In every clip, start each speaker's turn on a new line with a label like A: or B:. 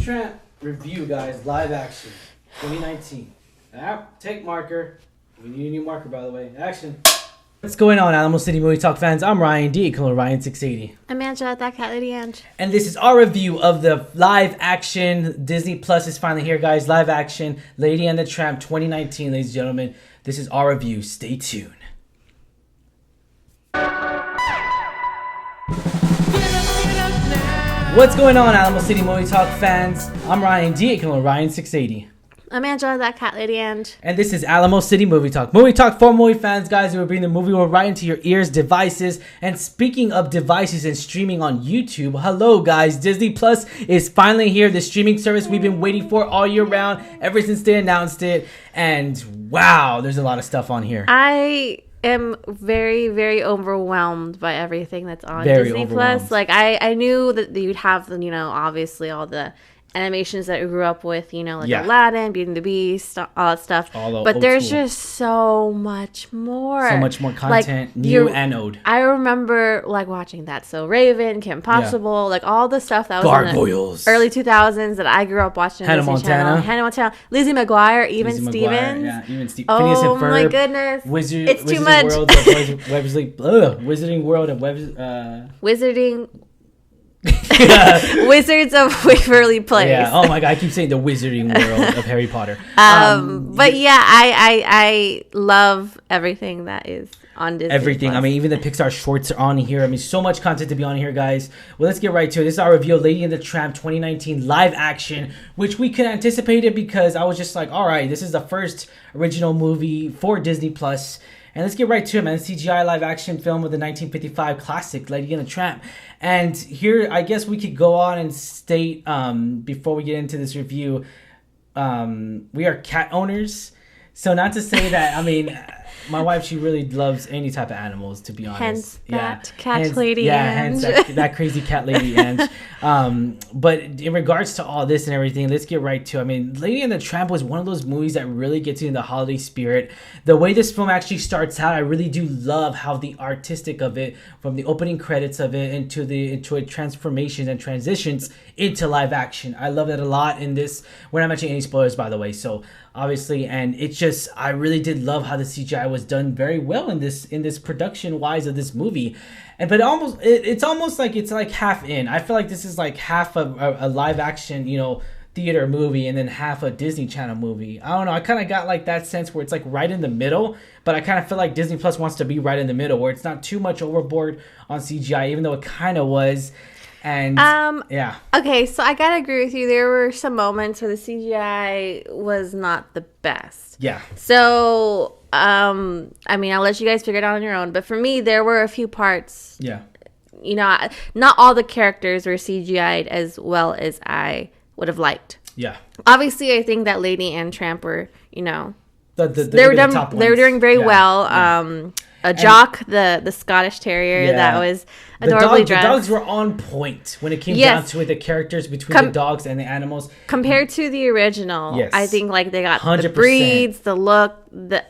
A: Tramp review, guys. Live action. 2019. Take marker. We need a new marker, by the way. Action. What's going on, Alamo City Movie Talk fans? I'm Ryan D. Call Ryan 680.
B: I'm Angela, that cat lady Ange.
A: And this is our review of the live action. Disney Plus is finally here, guys. Live action. Lady and the Tramp 2019, ladies and gentlemen. This is our review. Stay tuned. What's going on, Alamo City Movie Talk fans? I'm Ryan D. Call Ryan 680.
B: I'm Angela, that cat lady Ange.
A: And this is Alamo City Movie Talk. Movie Talk for movie fans, guys. We will bring the movie world right into your ears, devices. And speaking of devices and streaming on YouTube, hello, guys. Disney Plus is finally here. The streaming service we've been waiting for all year round, ever since they announced it. And wow, there's a lot of stuff on here.
B: I am very, very overwhelmed by everything that's on Disney Plus. Like, I knew that you'd have, obviously all the animations that we grew up with, like Aladdin, Beauty and the Beast, all that stuff. But there's just so much more.
A: So much more content, new and old.
B: I remember watching that. So Raven, Kim Possible, all the stuff that was
A: Gargoyles.
B: in the early 2000s that I grew up watching.
A: Hannah Montana,
B: Lizzie McGuire, even Stevens.
A: Yeah, even Stevens.
B: Oh my goodness, it's too much.
A: Wizarding World of
B: Wizarding. Wizards of Waverly Place.
A: Yeah. Oh my god, I keep saying the Wizarding World of Harry Potter.
B: But yeah, I love everything that is on Disney.
A: Everything.
B: Plus.
A: I mean, even the Pixar shorts are on here. I mean, so much content to be on here, guys. Well, let's get right to it. This is our review of Lady and the Tramp 2019 live action, which we could anticipate it because I was just like, all right, this is the first original movie for Disney Plus. And let's get right to it, man. CGI live action film of the 1955 classic, Lady and the Tramp. And here, I guess we could go on and state, before we get into this review, we are cat owners. So not to say that, I mean, my wife, she really loves any type of animals, to be honest.
B: Hence that cat lady
A: Ange. Yeah, hence that crazy cat lady Ange. But in regards to all this and everything, let's get right to it. I mean, Lady and the Tramp was one of those movies that really gets you in the holiday spirit. The way this film actually starts out, I really do love how the artistic of it, from the opening credits of it into it transformations and transitions into live action. I love that a lot in this. We're not mentioning any spoilers, by the way, so obviously, and it's just, I really did love how the CGI was done very well in this production wise of this movie. And but it's almost like it's like half in. I feel like this is like half a live action, theater movie and then half a Disney Channel movie. I don't know. I kind of got like that sense where it's like right in the middle, but I kind of feel like Disney Plus wants to be right in the middle where it's not too much overboard on CGI, even though it kind of was. And yeah. Okay,
B: so I gotta agree with you. There were some moments where the CGI was not the best.
A: Yeah.
B: So I mean, I'll let you guys figure it out on your own. But for me, there were a few parts.
A: Yeah.
B: Not all the characters were CGI'd as well as I would have liked.
A: Yeah.
B: Obviously, I think that Lady and Tramp were, they were doing very well. Yeah. Jock, the Scottish Terrier, that was adorably dressed.
A: The dogs were on point when it came down to it. The characters between the dogs and the animals.
B: Compared to the original,
A: yes.
B: I think they got
A: 100%.
B: The breeds, the look,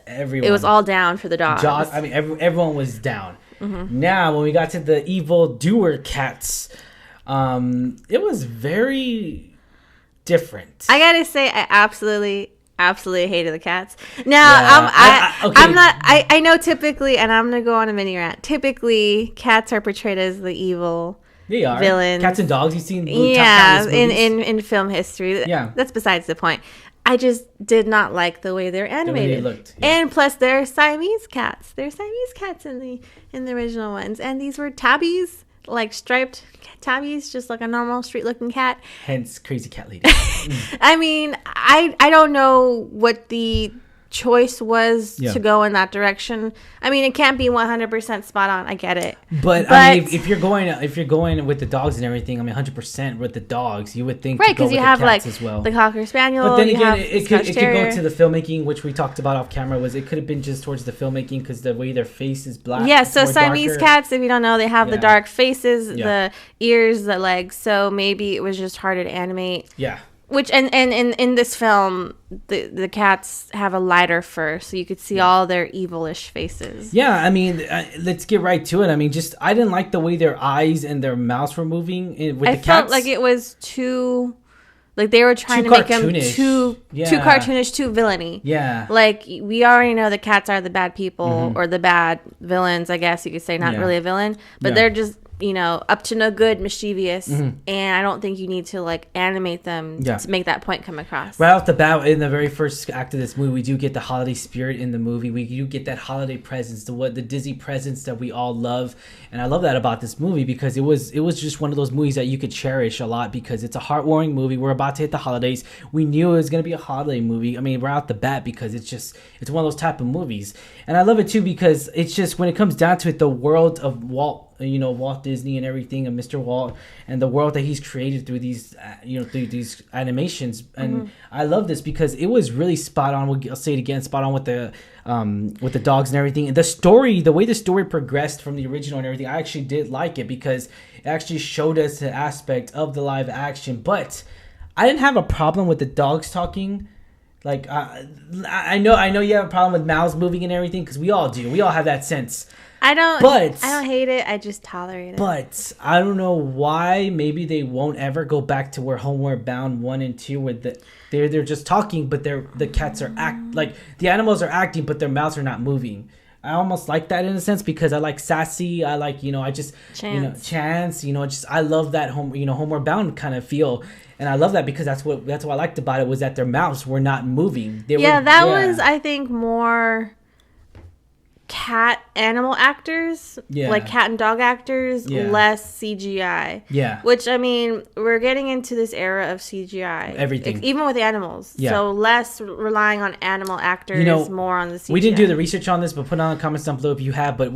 A: everyone.
B: It was all down for the dogs.
A: I mean, everyone was down. Mm-hmm. Now, when we got to the evil doer cats, it was very different.
B: I gotta say, I absolutely hated the cats. Now, I know typically, and I'm gonna go on a mini rant. Typically, cats are portrayed as the evil.
A: They are
B: villains.
A: Cats and dogs. You've seen
B: in film history.
A: Yeah,
B: that's besides the point. I just did not like the way they're animated.
A: The way they looked,
B: and plus they're Siamese cats. They're Siamese cats in the original ones, and these were tabbies, like striped tabbies, just like a normal street looking cat.
A: Hence crazy cat lady.
B: I mean, I don't know what the choice was to go in that direction. I mean, it can't be 100% spot on. I get it,
A: but I mean, if you're going with the dogs and everything, I mean, 100% with the dogs, you would think
B: right, because you have like
A: as well.
B: The Cocker Spaniel.
A: But then again, it could go to the filmmaking, which we talked about off camera. It could have been just towards the filmmaking because the way their face is black.
B: Yeah, so Siamese cats, if you don't know, they have the dark faces, the ears, the legs. So maybe it was just harder to animate.
A: Yeah.
B: Which and in this film, the cats have a lighter fur, so you could see all their evilish faces.
A: Yeah, I mean, let's get right to it. I mean, I didn't like the way their eyes and their mouths were moving with the cats.
B: I felt like it was too Like, they were trying to make him too cartoonish, too villainy.
A: Yeah.
B: Like, we already know the cats are the bad people, or the bad villains, I guess you could say. Not really a villain, but they're just, up to no good, mischievous. And I don't think you need to, like, animate them to make that point come across.
A: Right off the bat, in the very first act of this movie, we do get the holiday spirit in the movie. We do get that holiday presence, the Disney presence that we all love. And I love that about this movie, because it was just one of those movies that you could cherish a lot, because it's a heartwarming movie. We're about to hit the holidays. We knew it was going to be a holiday movie. I mean, right off the bat, because it's one of those type of movies. And I love it too, because it's just, when it comes down to it, the world of Walt Disney and everything, and Mr. Walt, and the world that he's created through these through these animations. And I love this because it was really spot on. I'll say it again, spot on with the dogs and everything. And the way the story progressed from the original and everything, I actually did like it, because it actually showed us the aspect of the live action. But I didn't have a problem with the dogs talking. Like, I know you have a problem with mouths moving and everything, because we all do. We all have that sense.
B: I don't hate it. I just tolerate it.
A: But I don't know why. Maybe they won't ever go back to where Homeward Bound 1 and 2, where they're just talking, but the cats are the animals are acting, but their mouths are not moving. I almost like that in a sense, because I like Sassy. I like Chance. I love that Homeward Bound kind of feel. And I love that, because that's what I liked about it, was that their mouths were not moving.
B: That was, I think, more cat animal actors, like cat and dog actors, less CGI. Yeah. Which, I mean, we're getting into this era of CGI.
A: Everything.
B: Even with animals. Yeah. So less relying on animal actors, more on the CGI.
A: We didn't do the research on this, but put on the comments down below if you have. But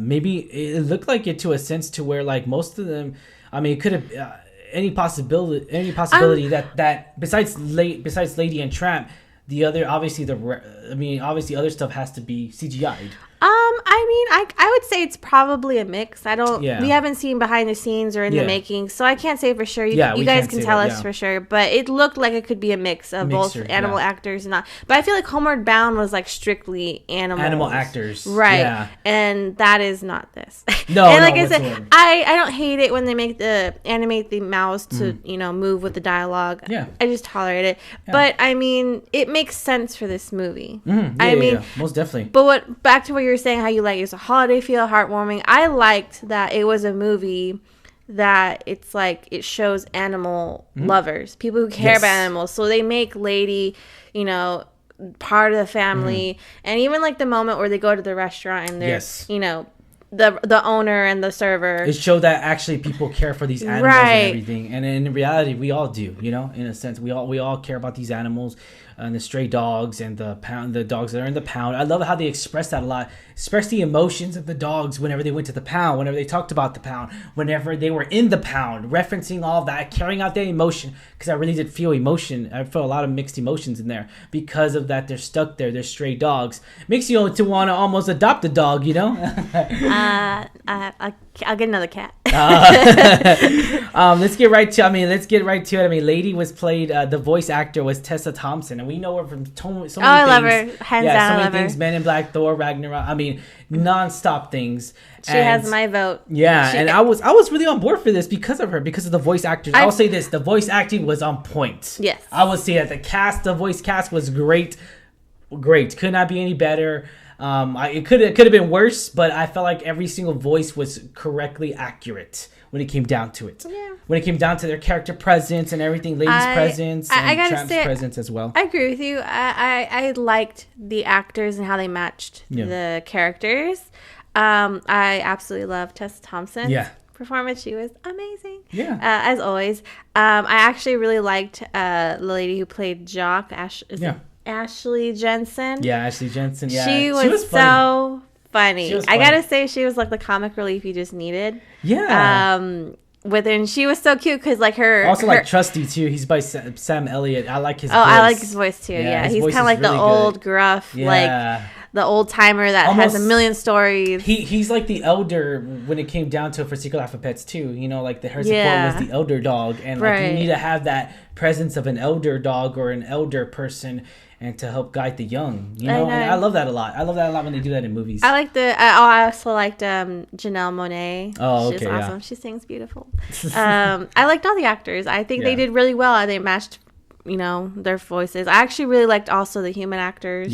A: maybe it looked like it to a sense to where, like, most of them, I mean, it could have any possibility that besides Lady and Tramp, obviously other stuff has to be CGI'd.
B: I would say it's probably a mix. We haven't seen behind the scenes or in the making, so I can't say for sure. You guys can tell us for sure, but it looked like it could be a mix of both animal actors and not. But I feel like Homeward Bound was like strictly animal actors, right? Yeah. And that is not this.
A: No,
B: and like I said, I don't hate it when they animate the mouths to move with the dialogue. Yeah, I just tolerate it. Yeah. But I mean, it makes sense for this movie.
A: Most definitely.
B: But back to what you were saying, how you like it's a holiday feel, heartwarming. I liked that it was a movie that it's like it shows animal lovers, people who care about animals. So they make Lady, part of the family, and even like the moment where they go to the restaurant and they're, the owner and the server. It
A: showed that actually people care for these animals and everything, and in reality, we all do. In a sense, we all care about these animals. And the stray dogs and the dogs that are in the pound. I love how they express that a lot. Express the emotions of the dogs whenever they went to the pound, whenever they talked about the pound, whenever they were in the pound, referencing all of that, carrying out their emotion. Because I really did feel emotion. I felt a lot of mixed emotions in there because of that. They're stuck there. They're stray dogs. Makes you to want to almost adopt a dog,
B: I'll get another cat.
A: Let's get right to it. I mean, Lady was played. The voice actor was Tessa Thompson, and we know her from so many things.
B: I love her. Hands down,
A: so many things. Men in Black, Thor, Ragnarok. I mean, non-stop things.
B: She has my vote.
A: Yeah, and I was really on board for this because of her, because of the voice actors. I will say this: the voice acting was on point.
B: Yes,
A: I will say that the voice cast was great. Could not be any better. It could have been worse, but I felt like every single voice was correctly accurate when it came down to it. Yeah. When it came down to their character presence and everything, Lady's presence and Tramp's presence as well.
B: I agree with you. I liked the actors and how they matched the characters. I absolutely love Tessa Thompson's performance. She was amazing. Yeah. As always. I actually really liked the lady who played Jock. Ashley Jensen.
A: Yeah, Ashley Jensen. Yeah,
B: she was so funny. I gotta say, she was like the comic relief you just needed. Yeah. And she was so cute because like her.
A: Also like Trusty too. He's by Sam Elliott. I like his.
B: I like his voice too. Yeah, he's kind of like really the old gruff, the old timer that almost has a million stories.
A: He's like the elder when it came down to it for Secret Life of Pets too. You know, like the Harrison Ford was the elder dog, and like you need to have that presence of an elder dog or an elder person, and to help guide the young. You know, and I love that a lot. I love that a lot when they do that in movies.
B: I also liked Janelle Monáe.
A: Oh, okay,
B: she's awesome. She sings beautiful. I liked all the actors. I think they did really well. They matched, you know, their voices. I actually really liked also the human actors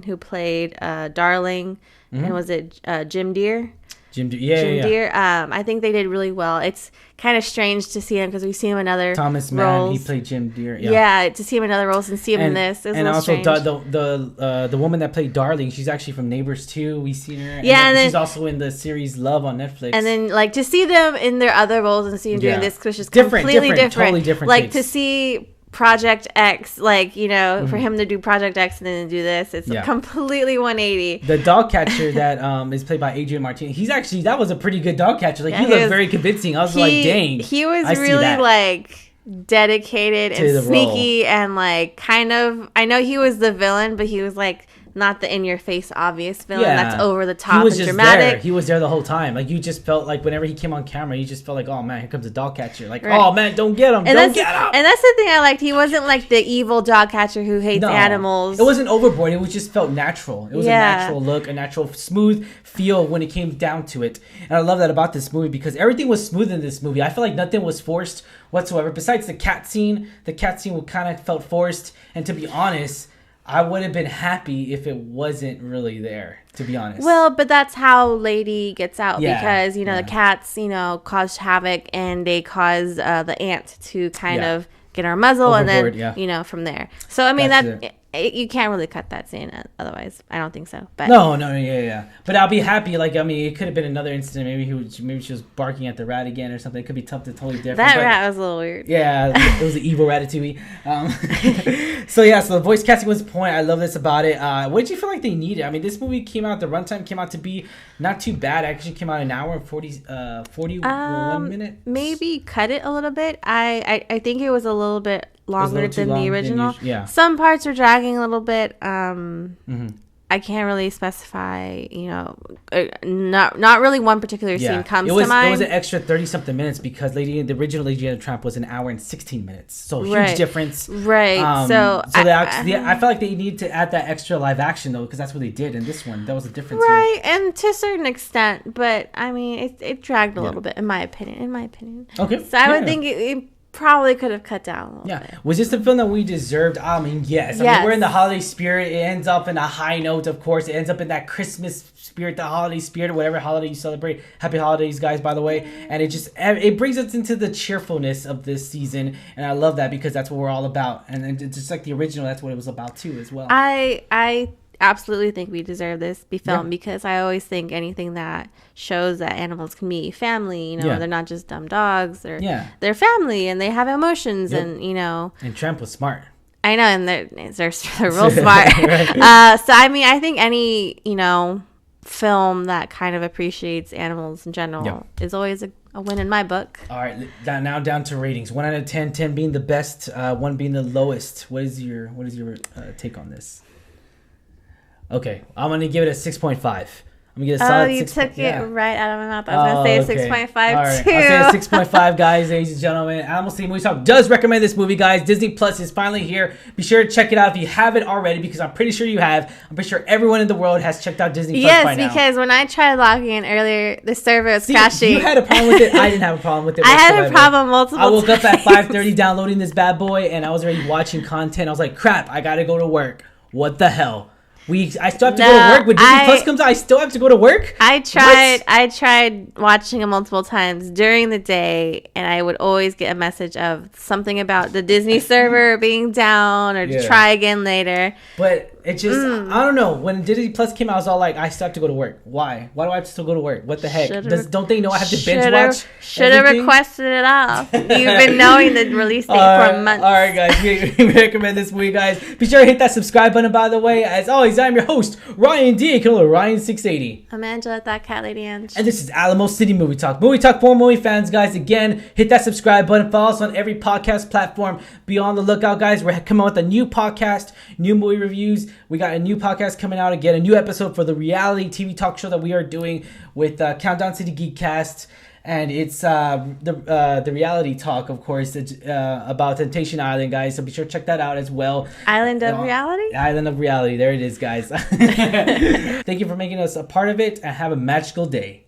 B: who played Darling, and was it Jim Deere? Jim Deere. I think they did really well. It's kind of strange to see him because we see him in other
A: Thomas
B: roles.
A: Mann, he played Jim Deere.
B: Yeah, to see him in other roles and see him in this. And also
A: the woman that played Darling, she's actually from Neighbors too. We see her.
B: Yeah,
A: and then she's also in the series Love on Netflix.
B: And then like to see them in their other roles and see them doing this, which is completely different.
A: Totally different.
B: Like to see Project X, like, you know, for him to do Project X and then to do this, it's completely 180.
A: The dog catcher that is played by Adrian Martinez, that was a pretty good dog catcher. Like he looked very convincing. I was like, dang.
B: He was really like dedicated and sneaky role. And like kind of, I know he was the villain, but he was like not the in-your-face obvious villain that's over the top and dramatic.
A: He was there the whole time. Like you just felt like whenever he came on camera, you just felt like, oh man, here comes a dog catcher. Like, oh man, don't get him, don't get him.
B: And that's the thing I liked. He wasn't like the evil dog catcher who hates animals.
A: It wasn't overboard. It just felt natural. It was a natural look, a natural smooth feel when it came down to it. And I love that about this movie because everything was smooth in this movie. I feel like nothing was forced whatsoever. Besides the cat scene kind of felt forced. And to be honest, I would have been happy if it wasn't really there, to be honest.
B: Well, but that's how Lady gets out because, you know, the cats, you know, cause havoc and they cause the ant to kind of get our muzzle overboard, and then, you know, from there. So, I mean, you can't really cut that scene otherwise. I don't think so. But
A: No. But I'll be happy. Like, I mean, it could have been another incident. Maybe she was barking at the rat again or something. It could be something totally different.
B: That rat was a little weird.
A: Yeah, it was the evil Ratatouille. So the voice casting was the point. I love this about it. What did you feel like they needed? I mean, this movie the runtime came out to be not too bad. It actually came out an hour and 41 minutes.
B: Maybe cut it a little bit. I think it was a little bit longer than the original. Some parts were dragging a little bit. I can't really specify, you know, not really one particular scene comes to mind.
A: It was an extra 30-something minutes because the original Lady and the Tramp was an hour and 16 minutes. So huge difference.
B: Right.
A: I felt like they needed to add that extra live action, though, because that's what they did in this one. That was the difference.
B: Right. Here. And to a certain extent. But, I mean, it dragged a little bit, in my opinion. Okay. So I would think it probably could have cut down a little bit.
A: Was this the film that we deserved? I mean, yes. I mean, we're in the holiday spirit. It ends up in a high note, of course. It ends up in that Christmas spirit, the holiday spirit, whatever holiday you celebrate. Happy holidays, guys, by the way. And it brings us into the cheerfulness of this season. And I love that because that's what we're all about. And just like the original, that's what it was about too as well.
B: I absolutely think we deserve this be filmed because I always think anything that shows that animals can be family, you know, they're not just dumb dogs, they're family and they have emotions and, you know.
A: And Tramp was smart.
B: I know, and they're real smart. So, I mean, I think any, you know, film that kind of appreciates animals in general is always a win in my book.
A: All right, now down to ratings. 1 out of 10, 10 being the best, 1 being the lowest. What is your take on this? Okay, I'm going to give it a 6.5. I'm going to get a solid 6.
B: Oh, you took it right out of my mouth. I was going to say 6.5
A: right.
B: too.
A: I'll say a 6.5, guys, ladies and gentlemen. Alamo City Movie Talk does recommend this movie, guys. Disney Plus is finally here. Be sure to check it out if you haven't already, because I'm pretty sure you have. I'm pretty sure everyone in the world has checked out Disney Plus by now.
B: Yes, because when I tried logging in earlier, the server was crashing.
A: You had a problem with it. I didn't have a problem with it.
B: I had a problem multiple times.
A: I woke up at 5:30 downloading this bad boy, and I was already watching content. I was like, crap, I got to go to work. What the hell? I still have to go to work. When Disney Plus comes out, I still have to go to work?
B: I tried watching it multiple times during the day, and I would always get a message of something about the Disney server being down or to try again later.
A: But it just, I don't know. When Disney Plus came out, I was all like, I still have to go to work. Why? Why do I have to still go to work? What the heck? Don't they know I have to binge watch?
B: Should have requested it off. You've been knowing the release date for months.
A: All right, guys. We recommend this movie, guys. Be sure to hit that subscribe button, by the way. As always, I'm your host, Ryan D. Ryan680.
B: I'm Angela, that cat lady Ange.
A: And this is Alamo City Movie Talk. Movie Talk for movie fans, guys. Again, hit that subscribe button. Follow us on every podcast platform. Be on the lookout, guys. We're coming out with a new podcast, new movie reviews. we got a new podcast coming out again, a new episode for the reality TV talk show that we are doing with Countdown to the Geekcast. And it's the reality talk, of course, about Temptation Island, guys. So be sure to check that out as well.
B: Island of Reality?
A: Island of Reality. There it is, guys. Thank you for making us a part of it, and have a magical day.